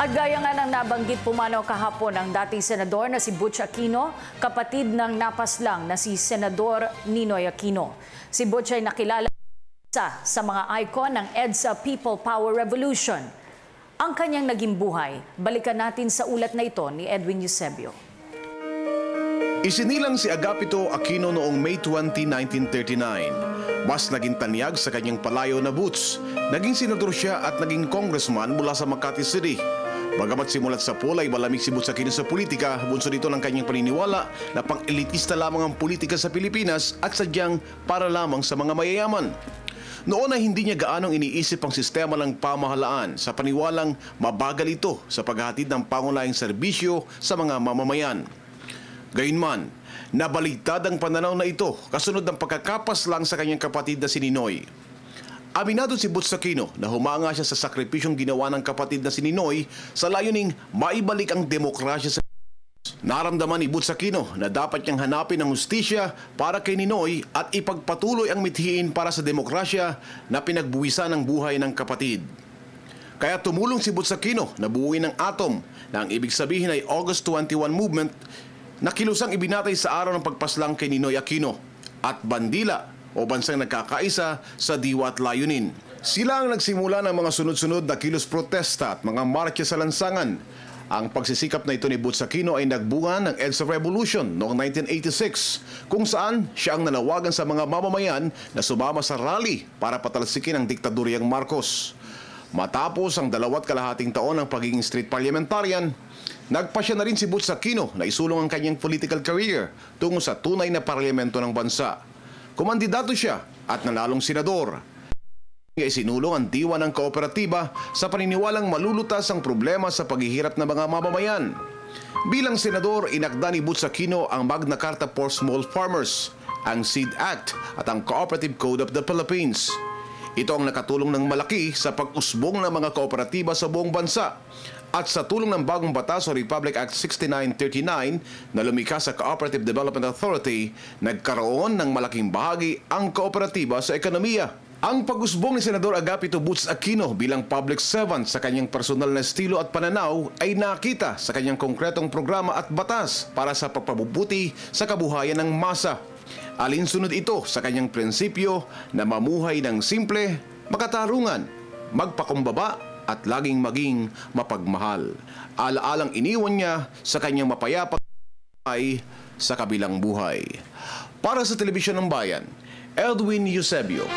At gaya nga ng nabanggit pumanaw kahapon ang dating senador na si Butch Aquino, kapatid ng napaslang na si Senador Ninoy Aquino. Si Butch ay nakilala sa mga icon ng EDSA People Power Revolution. Ang kanyang naging buhay, balikan natin sa ulat na ito ni Edwin Eusebio. Isinilang si Agapito Aquino noong May 20, 1939. Mas naging tanyag sa kanyang palayo na boots. Naging senador siya at naging congressman mula sa Makati City. Bagamat simulat sa pool ay malamig si Butch Aquino sa politika, bunso dito ng kanyang paniniwala na pang-elitista lamang ang politika sa Pilipinas at sadyang para lamang sa mga mayayaman. Noon ay hindi niya gaanong iniisip ang sistema ng pamahalaan sa paniwalang mabagal ito sa paghahatid ng pangunahing serbisyo sa mga mamamayan. Gayunman, nabaligtad ang pananaw na ito kasunod ng pagkakapas lang sa kanyang kapatid na si Ninoy. Aminado si Butch Aquino na humanga siya sa sakripisyong ginawa ng kapatid na si Ninoy sa layuning maibalik ang demokrasya sa Naramdaman ni Butch Aquino na dapat niyang hanapin ang hustisya para kay Ninoy at ipagpatuloy ang mithiin para sa demokrasya na pinagbuwisan ng buhay ng kapatid. Kaya tumulong si Butch Aquino na buuin ng ATOM na ang ibig sabihin ay August 21 Movement na kilusang ibinatay sa araw ng pagpaslang kay Ninoy Aquino at Bandila o bansang nagkakaisa sa diwa at layunin. Sila ang nagsimula ng mga sunod-sunod na kilos protesta at mga marcha sa lansangan. Ang pagsisikap na ito ni Butch Aquino ay nagbunga ng EDSA Revolution noong 1986 kung saan siya ang nanawagan sa mga mamamayan na sumama sa rally para patalsikin ang diktadoryang Marcos. Matapos ang 2.5 taon ng pagiging street parliamentarian, nagpasya na rin si Butch Aquino na isulong ang kanyang political career tungo sa tunay na parlamento ng bansa. Kumandidato siya at nanalong senador. Isinulong ang diwa ng kooperatiba sa paniniwalang malulutas ang problema sa paghihirap ng mga mamamayan. Bilang senador, inakda ni Butch Aquino ang Magna Carta for Small Farmers, ang SEED Act at ang Cooperative Code of the Philippines. Ito ang nakatulong ng malaki sa pag-usbong ng mga kooperatiba sa buong bansa at sa tulong ng bagong batas o Republic Act 6939 na lumikha sa Cooperative Development Authority, nagkaroon ng malaking bahagi ang kooperatiba sa ekonomiya. Ang pag-usbong ni Senador Agapito Butch Aquino bilang public servant sa kanyang personal na estilo at pananaw ay nakita sa kanyang konkretong programa at batas para sa pagpabubuti sa kabuhayan ng masa. Alinsunod ito sa kanyang prinsipyo na mamuhay ng simple, makatarungan, magpakumbaba at laging maging mapagmahal. Alaalang iniwan niya sa kanyang mapayapang buhay sa kabilang buhay. Para sa Telebisyon ng Bayan, Edwin Eusebio.